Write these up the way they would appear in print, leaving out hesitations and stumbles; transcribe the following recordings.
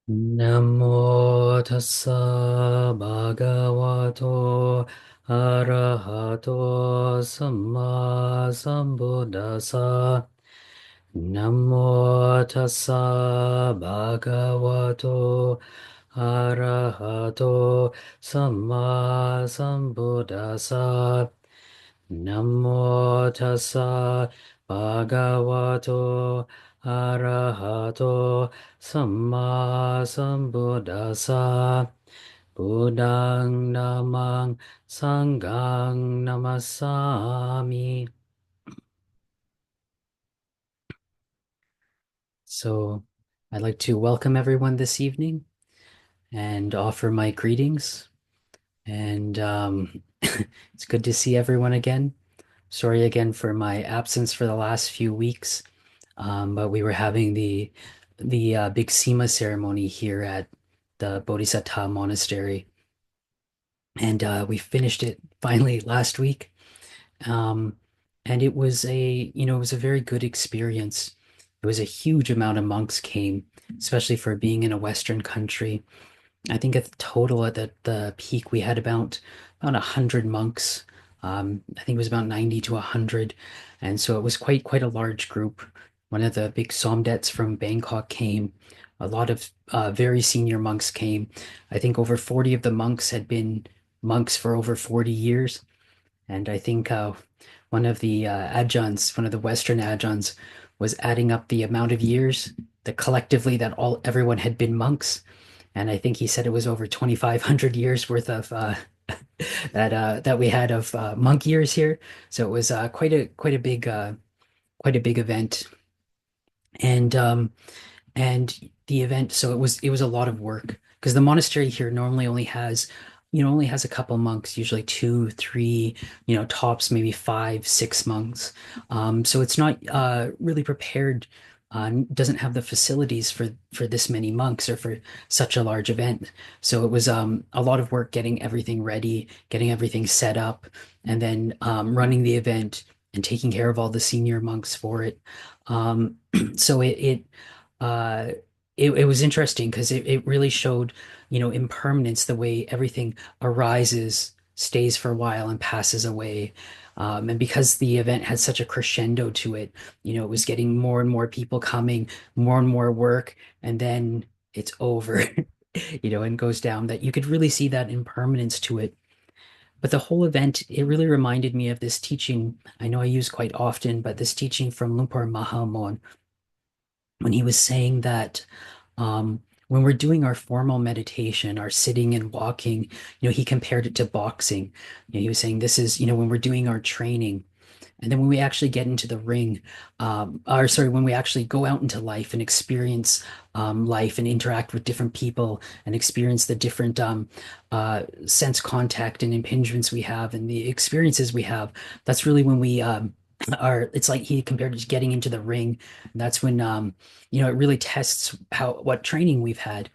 Namo tassa bhagavato arahato samma sambuddhassa. Namo tassa bhagavato arahato samma sambuddhassa. Namo tassa bhagavato arahato samma sambuddhassa. Buddhang namang sanghang namassami. So I'd like to welcome everyone this evening and offer my greetings. And it's good to see everyone again. Sorry again for my absence for the last few weeks, but we were having the big SEMA ceremony here at the Bodhisattva Monastery, and we finished it finally last week. Um, and it was it was a very good experience. It was a huge amount of monks came, especially for being in a Western country. I think at the total at the peak we had about 100 monks. I think it was about 90 to 100, and so it was quite a large group. One of the big somdets from Bangkok came. A lot of very senior monks came. I think over 40 of the monks had been monks for over 40 years, and I think one of the adjuns, one of the Western adjuns, was adding up the amount of years that collectively that all everyone had been monks, and I think he said it was over 2,500 years worth of that we had of monk years here. So it was quite a big event, and and the event, so it was a lot of work because the monastery here normally only has a couple monks, usually two, three, tops maybe five, 6 monks. So it's not really prepared, doesn't have the facilities for this many monks or for such a large event. So it was a lot of work getting everything ready, getting everything set up, and then running the event and taking care of all the senior monks for it. So uh, it was interesting because it really showed, impermanence, the way everything arises, stays for a while, and passes away. And because the event had such a crescendo to it, it was getting more and more people coming, more and more work, and then it's over, and goes down. That you could really see that impermanence to it. But the whole event, it really reminded me of this teaching I know I use quite often, but this teaching from Lumpur Mahamon when he was saying that when we're doing our formal meditation, our sitting and walking, he compared it to boxing. He was saying this is, when we're doing our training, and then when we actually get into the ring, or sorry, when we actually go out into life and experience life and interact with different people and experience the different sense contact and impingements we have and the experiences we have, that's really when we are, it's like he compared it to getting into the ring. And that's when, it really tests what training we've had.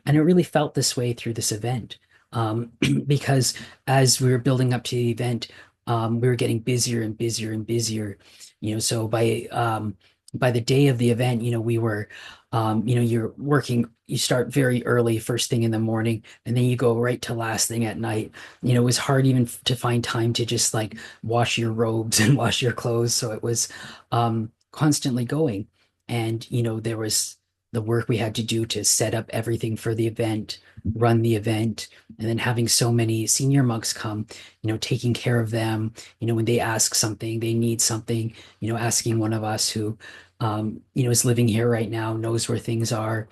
And it really felt this way through this event. Because as we were building up to the event, we were getting busier and busier and busier. So by the day of the event, we were, you're working, you start very early, first thing in the morning, and then you go right to last thing at night. It was hard even to find time to just like wash your robes and wash your clothes. So it was constantly going. And, there was the work we had to do to set up everything for the event, run the event, and then having so many senior monks come, taking care of them, when they ask something, they need something, asking one of us who, is living here right now, knows where things are.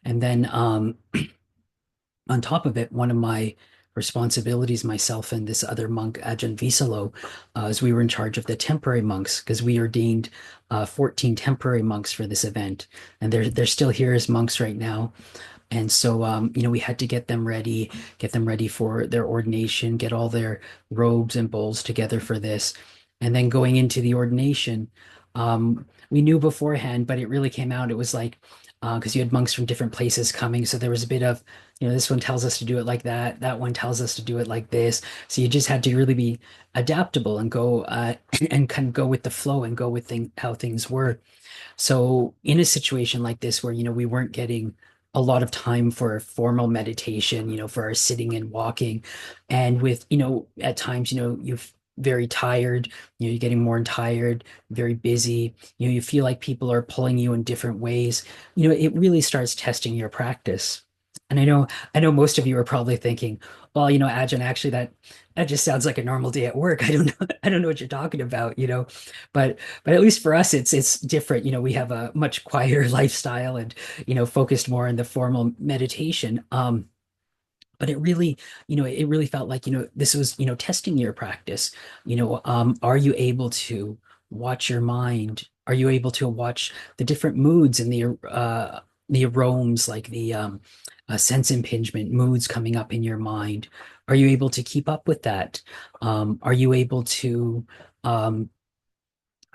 And then on top of it, one of my responsibilities, myself and this other monk, Ajahn Visalo, is we were in charge of the temporary monks because we ordained 14 temporary monks for this event. And they're still here as monks right now. And so, we had to get them ready for their ordination, get all their robes and bowls together for this. And then going into the ordination, We knew beforehand, but it really came out. It was like because you had monks from different places coming, so there was a bit of, this one tells us to do it like that, that one tells us to do it like this. So you just had to really be adaptable and go and kind of go with the flow and go with how things were. So in a situation like this where, we weren't getting a lot of time for formal meditation, for our sitting and walking, and with, at times, you're very tired, you're getting more tired, very busy, you feel like people are pulling you in different ways, it really starts testing your practice. And I know most of you are probably thinking, well, Ajahn, actually that just sounds like a normal day at work. I don't know, I don't know what you're talking about, but at least for us, it's different. We have a much quieter lifestyle and, focused more on the formal meditation. But it really felt like, this was, testing your practice. Are you able to watch your mind? Are you able to watch the different moods and the aromas, like the sense impingement moods coming up in your mind? Are you able to keep up with that? Are you able to um,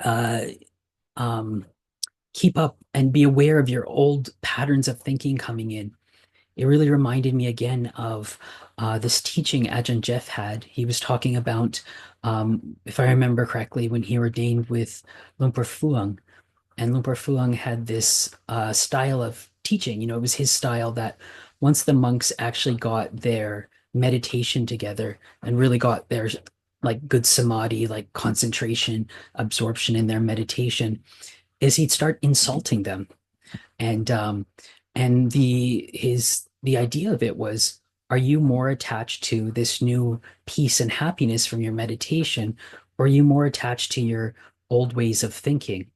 uh, um, keep up and be aware of your old patterns of thinking coming in? It really reminded me again of this teaching Ajahn Jeff had. He was talking about, if I remember correctly, when he ordained with Lumpur Phuong, and Lumpur Phuong had this style of teaching. It was his style that once the monks actually got their meditation together and really got their like good samadhi, like concentration, absorption in their meditation, is he'd start insulting them. And the idea of it was, are you more attached to this new peace and happiness from your meditation, or are you more attached to your old ways of thinking?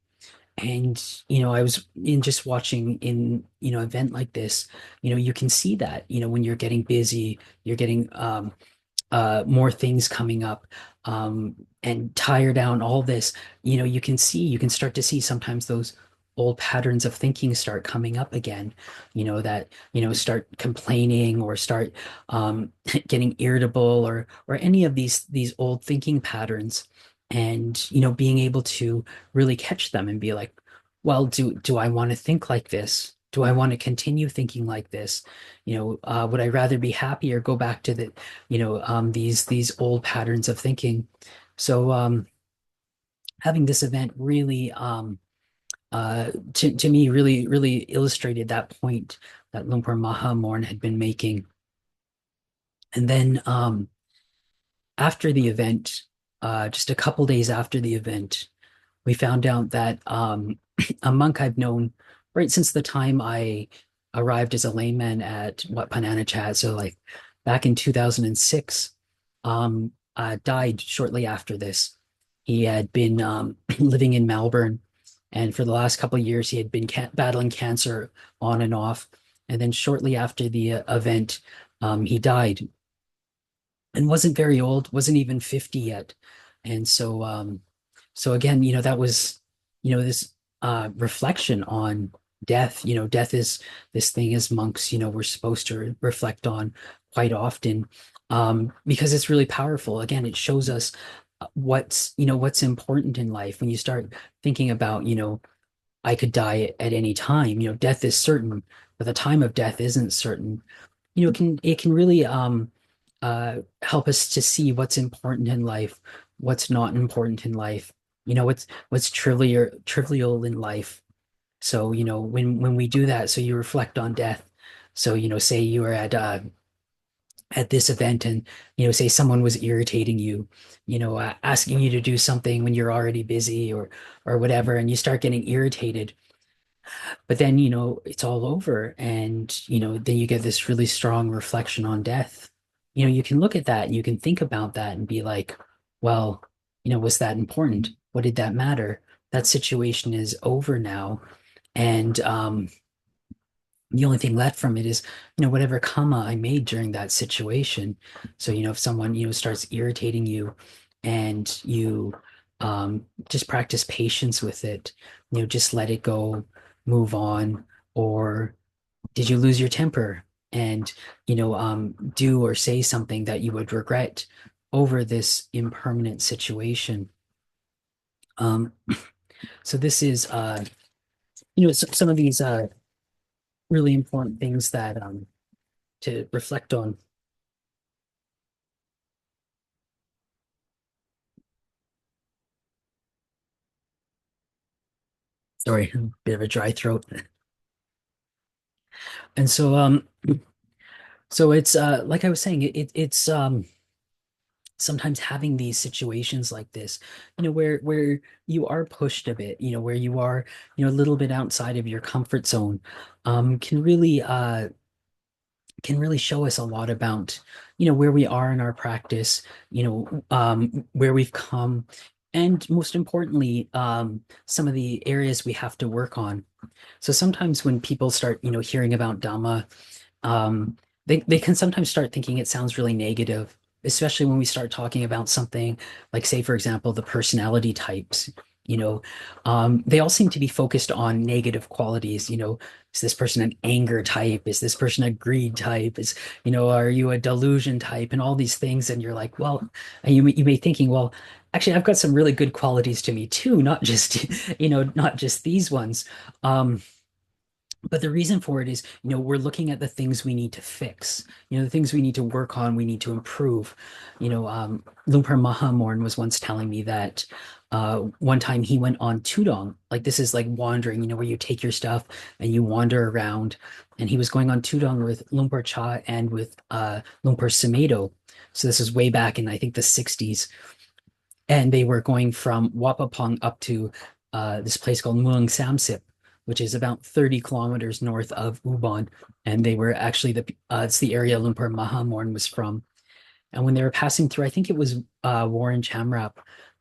And I was in just watching in event like this, you can see that, when you're getting busy, you're getting more things coming up, and tire down all this, you can start to see sometimes those old patterns of thinking start coming up again, that, start complaining or start getting irritable, or any of these old thinking patterns. And, being able to really catch them and be like, well, do I want to think like this? Do I want to continue thinking like this? Would I rather be happy or go back to these old patterns of thinking? So having this event really to me really illustrated that point that Lumpur Mahamorn had been making. And then after the event, just a couple days after the event, we found out that a monk I've known right since the time I arrived as a layman at Wat Pananachat, so like back in 2006, died shortly after this. He had been living in Melbourne, and for the last couple of years, he had been battling cancer on and off. And then shortly after the event, he died, and wasn't very old, wasn't even 50 yet. And so again, that was, this reflection on death. Death is this thing as monks, we're supposed to reflect on quite often, because it's really powerful. Again, it shows us what's important in life. When you start thinking about, I could die at any time, death is certain, but the time of death isn't certain. It can really help us to see what's important in life, what's not important in life, what's trivial in life. So, when we do that, so you reflect on death. So, say you were at this event, and, say someone was irritating you, asking you to do something when you're already busy, or whatever, and you start getting irritated. But then, it's all over, and, then you get this really strong reflection on death. You can look at that and you can think about that and be like, well, was that important? What did that matter? That situation is over now. And the only thing left from it is, whatever karma I made during that situation. So, if someone, starts irritating you, and you just practice patience with it, just let it go, move on. Or did you lose your temper and, do or say something that you would regret over this impermanent situation? Um, So this is some of these really important things that to reflect on. Sorry, a bit of a dry throat. And so so it's like I was saying, it's sometimes having these situations like this, where you are pushed a bit, where you are, a little bit outside of your comfort zone, um, can really uh can really show us a lot about, where we are in our practice, where we've come, and most importantly, some of the areas we have to work on. So sometimes when people start, hearing about Dhamma, um, they can sometimes start thinking it sounds really negative, especially when we start talking about something like, say, for example, the personality types. You know, they all seem to be focused on negative qualities. Is this person an anger type? Is this person a greed type? Are you a delusion type? And all these things. And you're like, well, and you may thinking, well, actually, I've got some really good qualities to me too, not just, not just these ones. Um, but the reason for it is, we're looking at the things we need to fix, the things we need to work on, we need to improve. Lumpur Mahamorn was once telling me that one time he went on Tudong, like this is like wandering, where you take your stuff and you wander around. And he was going on Tudong with Lumpur Cha and with Lumpur Samedo. So this is way back in, I think, the 60s. And they were going from Wapapong up to this place called Muang Samsip, which is about 30 kilometers north of Ubon. And they were actually it's the area Lumpur Mahamorn was from. And when they were passing through, I think it was Warren Chamrap,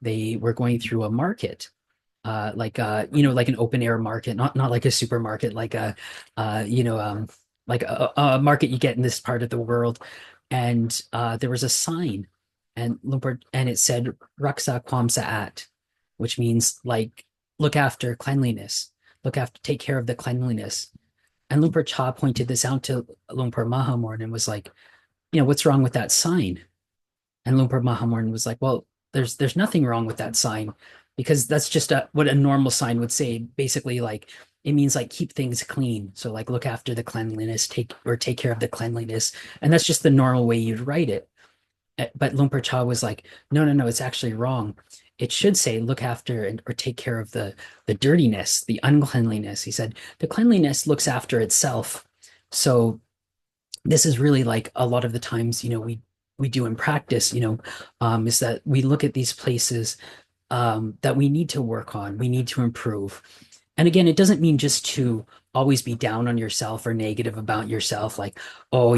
they were going through a market, like an open air market, not like a supermarket, like uh, you know, um, like a market you get in this part of the world. And there was a sign, and it said "Raksa Kwam Sa'at," which means like look after cleanliness, take care of the cleanliness. And Lumpur Cha pointed this out to Lumpur Mahamorn and was like, what's wrong with that sign? And Lumpur Mahamorn was like, well, there's nothing wrong with that sign because that's just what a normal sign would say. Basically, like it means like keep things clean. So like look after the cleanliness, take care of the cleanliness, and that's just the normal way you'd write it. But Lumpur Cha was like, no, no, no, it's actually wrong. It should say look after or take care of the dirtiness, the uncleanliness. He said the cleanliness looks after itself. So this is really like a lot of the times, we do in practice, is that we look at these places that we need to work on, we need to improve. And again, it doesn't mean just to always be down on yourself or negative about yourself, like, oh,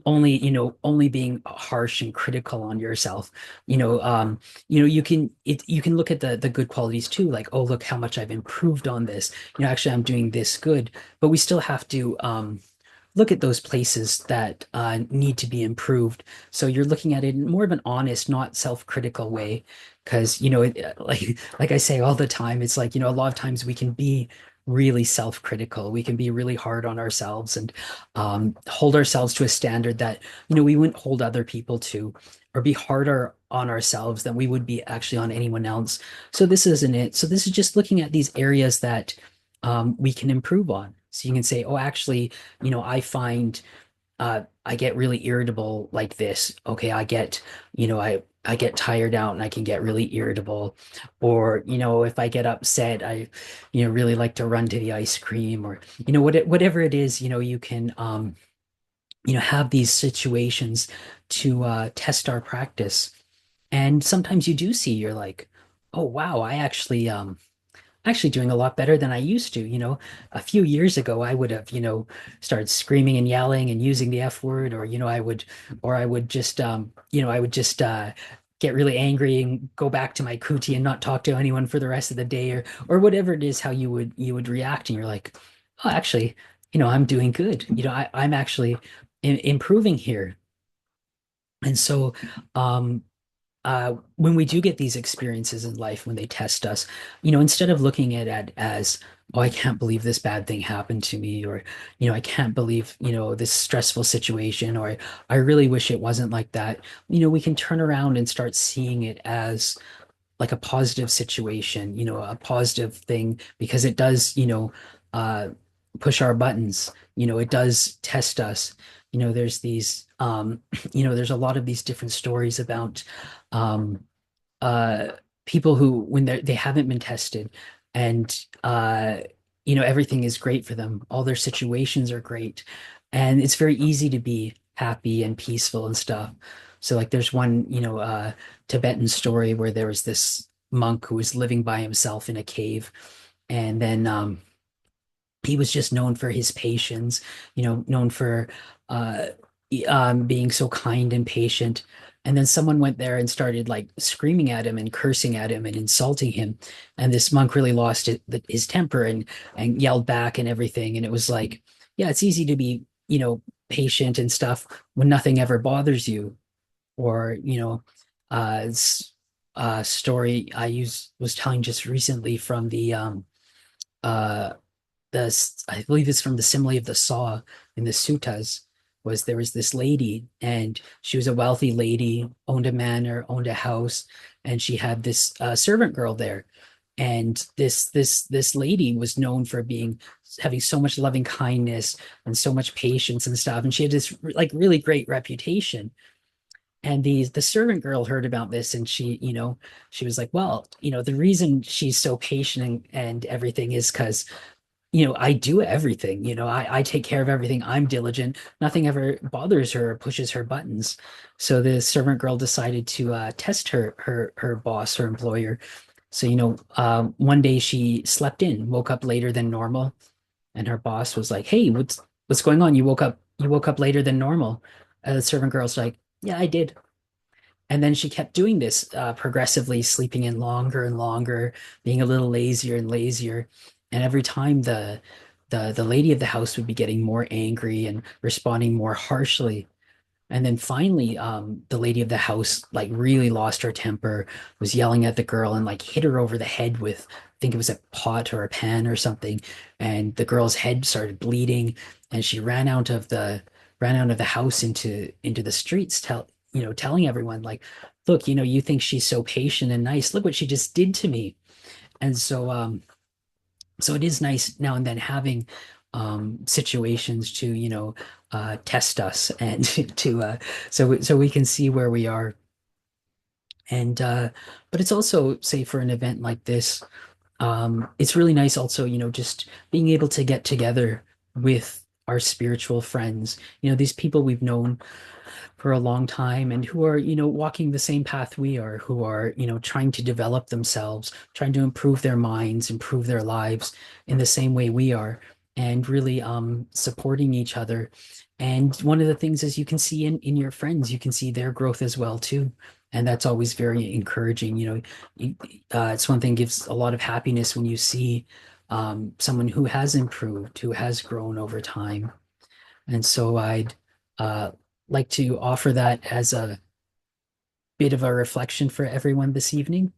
only being harsh and critical on yourself. You can look at the good qualities too, like, oh, look how much I've improved on this. Actually, I'm doing this good, but we still have to look at those places that need to be improved. So you're looking at it in more of an honest, not self-critical way. Because, like I say all the time, it's like, a lot of times we can be really self-critical. We can be really hard on ourselves and hold ourselves to a standard that, we wouldn't hold other people to, or be harder on ourselves than we would be actually on anyone else. So this isn't it. So this is just looking at these areas that we can improve on. So you can say, oh, actually, I find I get really irritable like this. Okay, I get tired out and I can get really irritable. Or, if I get upset, I, really like to run to the ice cream or, whatever it is, you can have these situations to test our practice. And sometimes you do see you're like, oh wow, I actually doing a lot better than I used to. A few years ago, I would have, started screaming and yelling and using the F word, or I would just, get really angry and go back to my kuti and not talk to anyone for the rest of the day, or whatever it is, how you would react. And you're like, oh, actually, I'm doing good. I'm actually improving here. And so, um, when we do get these experiences in life, when they test us, instead of looking at it as, oh, I can't believe this bad thing happened to me, or, I can't believe, this stressful situation, or I really wish it wasn't like that. We can turn around and start seeing it as, like a positive situation, a positive thing because it does, uh, push our buttons. It does test us. There's these, there's a lot of these different stories about, um, uh, people who, when they haven't been tested, and everything is great for them. All their situations are great, and it's very easy to be happy and peaceful and stuff. So like there's one, Tibetan story where there was this monk who was living by himself in a cave, and then he was just known for his patience, known for uh, being so kind and patient. And then someone went there and started like screaming at him and cursing at him and insulting him. And this monk really lost his temper and yelled back and everything. And it was like, yeah, it's easy to be, patient and stuff when nothing ever bothers you. Or, story was telling just recently from uh I believe it's from the simile of the saw in the suttas, was there was this lady, and she was a wealthy lady, owned a manor, owned a house, and she had this servant girl there. And this lady was known for being having so much loving kindness and so much patience and stuff. And she had this like really great reputation. And the servant girl heard about this, and she was like, well, the reason she's so patient and everything is because I do everything. I take care of everything. I'm diligent. Nothing ever bothers her or pushes her buttons. So the servant girl decided to test her boss, her employer. So, one day she slept in, woke up later than normal, and her boss was like, "Hey, what's going on? You woke up later than normal." The servant girl's like, "Yeah, I did." And then she kept doing this, progressively sleeping in longer and longer, being a little lazier and lazier. And every time the lady of the house would be getting more angry and responding more harshly. And then finally, the lady of the house like really lost her temper, was yelling at the girl and like hit her over the head with, I think it was a pot or a pan or something. And the girl's head started bleeding, and she ran out of the house into the streets, telling everyone like, look, you think she's so patient and nice. Look what she just did to me. And so it is nice now and then having situations to test us and so we can see where we are. And but it's also, say, for an event like this, it's really nice also, just being able to get together with our spiritual friends, these people we've known for a long time and who are, walking the same path we are, who are, trying to develop themselves, trying to improve their minds, improve their lives in the same way we are, and really supporting each other. And one of the things is you can see in your friends, you can see their growth as well too. And that's always very encouraging. It's one thing gives a lot of happiness when you see someone who has improved, who has grown over time. And so I'd uh, like to offer that as a bit of a reflection for everyone this evening.